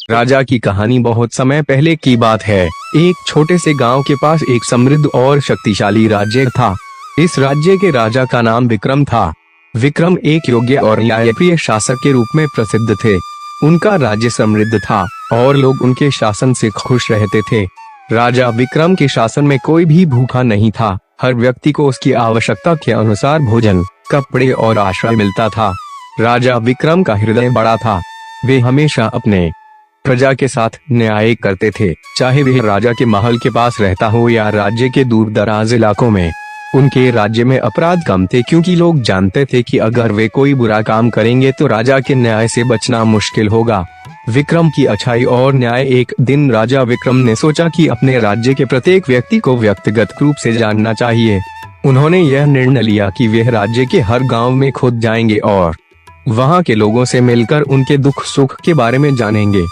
राजा की कहानी बहुत समय पहले की बात है। एक छोटे से गांव के पास एक समृद्ध और शक्तिशाली राज्य था। इस राज्य के राजा का नाम विक्रम था। विक्रम एक योग्य और न्यायप्रिय शासक के रूप में प्रसिद्ध थे। उनका राज्य समृद्ध था और लोग उनके शासन से खुश रहते थे। राजा विक्रम के शासन में कोई भी भूखा नहीं था। हर व्यक्ति को उसकी आवश्यकता के अनुसार भोजन, कपड़े और आश्रय मिलता था। राजा विक्रम का हृदय बड़ा था। वे हमेशा अपने प्रजा के साथ न्याय करते थे, चाहे वह राजा के महल के पास रहता हो या राज्य के दूर दराज इलाकों में। उनके राज्य में अपराध कम थे क्योंकि लोग जानते थे कि अगर वे कोई बुरा काम करेंगे तो राजा के न्याय से बचना मुश्किल होगा। विक्रम की अच्छाई और न्याय। एक दिन राजा विक्रम ने सोचा कि अपने राज्य के प्रत्येक व्यक्ति को व्यक्तिगत रूप से जानना चाहिए। उन्होंने यह निर्णय लिया कि वे राज्य के हर गांव में खुद जाएंगे और वहां के लोगों से मिलकर उनके दुख सुख के बारे में जानेंगे।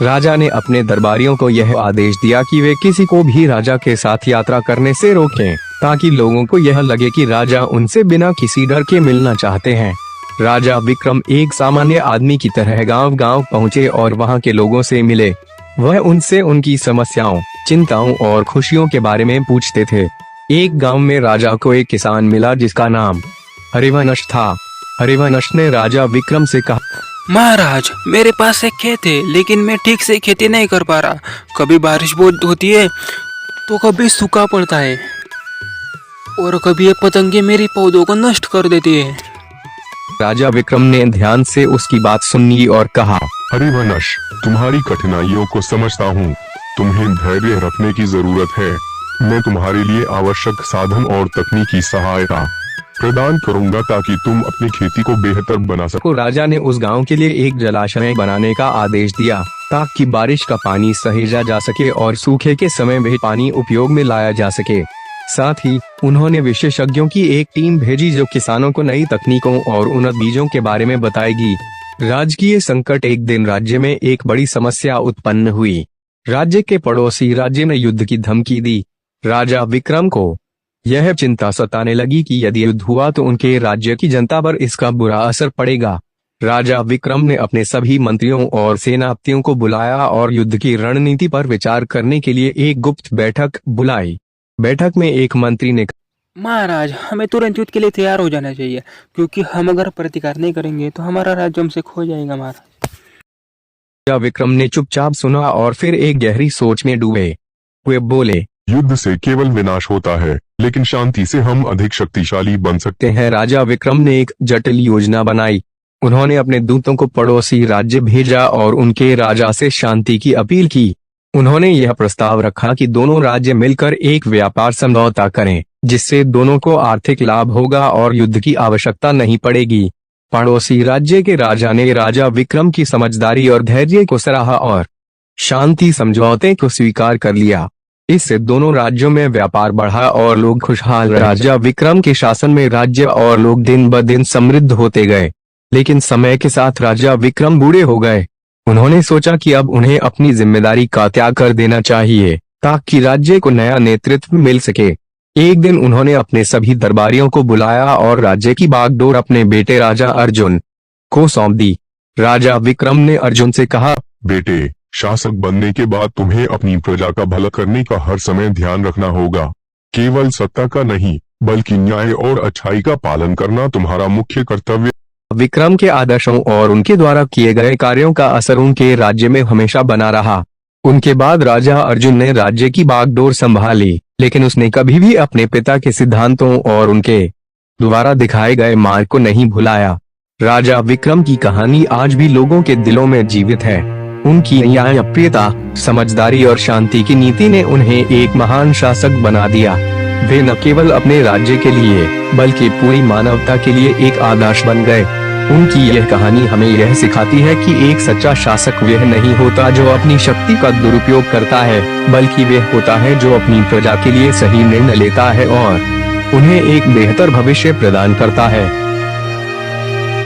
राजा ने अपने दरबारियों को यह आदेश दिया कि वे किसी को भी राजा के साथ यात्रा करने से रोकें, ताकि लोगों को यह लगे कि राजा उनसे बिना किसी डर के मिलना चाहते हैं। राजा विक्रम एक सामान्य आदमी की तरह गांव-गांव पहुंचे और वहां के लोगों से मिले। वह उनसे उनकी समस्याओं, चिंताओं और खुशियों के बारे में पूछते थे। एक गांव में राजा को एक किसान मिला जिसका नाम हरिवंश था। हरिवंश ने राजा विक्रम से कहा, महाराज, मेरे पास एक खेत है लेकिन मैं ठीक से खेती नहीं कर पा रहा। कभी बारिश बहुत होती है तो कभी सूखा पड़ता है और कभी ये पतंगे मेरी पौधों को नष्ट कर देती है। राजा विक्रम ने ध्यान से उसकी बात सुनी और कहा, हरिवंश, तुम्हारी कठिनाइयों को समझता हूँ। तुम्हें धैर्य रखने की जरूरत है। मैं तुम्हारे लिए आवश्यक साधन और तकनीकी सहायता प्रदान करूंगा ताकि तुम अपनी खेती को बेहतर बना सको। राजा ने उस गांव के लिए एक जलाशय बनाने का आदेश दिया ताकि बारिश का पानी सहेजा जा सके और सूखे के समय में पानी उपयोग में लाया जा सके। साथ ही उन्होंने विशेषज्ञों की एक टीम भेजी जो किसानों को नई तकनीकों और उन्नत बीजों के बारे में बताएगी। राजकीय संकट। एक दिन राज्य में एक बड़ी समस्या उत्पन्न हुई। राज्य के पड़ोसी राज्य ने युद्ध की धमकी दी। राजा विक्रम को यह चिंता सताने लगी कि यदि युद्ध हुआ तो उनके राज्य की जनता पर इसका बुरा असर पड़ेगा। राजा विक्रम ने अपने सभी मंत्रियों और सेनापतियों को बुलाया और युद्ध की रणनीति पर विचार करने के लिए एक गुप्त बैठक बुलाई। बैठक में एक मंत्री ने, महाराज, हमें तुरंत युद्ध के लिए तैयार हो जाना चाहिए, क्योंकि हम अगर प्रतिकार नहीं करेंगे तो हमारा राज्य हमसे खो जाएगा। महाराज। राजा विक्रम ने चुपचाप सुना और फिर एक गहरी सोच में डूबे। वे बोले, युद्ध से केवल विनाश होता है, लेकिन शांति से हम अधिक शक्तिशाली बन सकते हैं। राजा विक्रम ने एक जटिल योजना बनाई। उन्होंने अपने दूतों को पड़ोसी राज्य भेजा और उनके राजा से शांति की अपील की। उन्होंने यह प्रस्ताव रखा कि दोनों राज्य मिलकर एक व्यापार समझौता करें, जिससे दोनों को आर्थिक लाभ होगा और युद्ध की आवश्यकता नहीं पड़ेगी। पड़ोसी राज्य के राजा ने राजा विक्रम की समझदारी और धैर्य को सराहा और शांति समझौते को स्वीकार कर लिया। इससे दोनों राज्यों में व्यापार बढ़ा और लोग खुशहाल रहे। राजा विक्रम के शासन में राज्य और लोग दिन ब दिन समृद्ध होते गए। लेकिन समय के साथ राजा विक्रम बूढ़े हो गए। उन्होंने सोचा कि अब उन्हें अपनी जिम्मेदारी का त्याग कर देना चाहिए ताकि राज्य को नया नेतृत्व मिल सके। एक दिन उन्होंने अपने सभी दरबारियों को बुलाया और राज्य की बागडोर अपने बेटे राजा अर्जुन को सौंप दी। राजा विक्रम ने अर्जुन से कहा, बेटे, शासक बनने के बाद तुम्हें अपनी प्रजा का भला करने का हर समय ध्यान रखना होगा। केवल सत्ता का नहीं, बल्कि न्याय और अच्छाई का पालन करना तुम्हारा मुख्य कर्तव्य। विक्रम के आदर्शों और उनके द्वारा किए गए कार्यों का असर उनके राज्य में हमेशा बना रहा। उनके बाद राजा अर्जुन ने राज्य की बागडोर संभाली, लेकिन उसने कभी भी अपने पिता के सिद्धांतों और उनके द्वारा दिखाए गए मार्ग को नहीं भुलाया। राजा विक्रम की कहानी आज भी लोगों के दिलों में जीवित है। उनकी न्यायप्रियता, समझदारी और शांति की नीति ने उन्हें एक महान शासक बना दिया। वे न केवल अपने राज्य के लिए बल्कि पूरी मानवता के लिए एक आदर्श बन गए। उनकी यह कहानी हमें यह सिखाती है कि एक सच्चा शासक वह नहीं होता जो अपनी शक्ति का दुरुपयोग करता है, बल्कि वह होता है जो अपनी प्रजा के लिए सही निर्णय लेता है और उन्हें एक बेहतर भविष्य प्रदान करता है।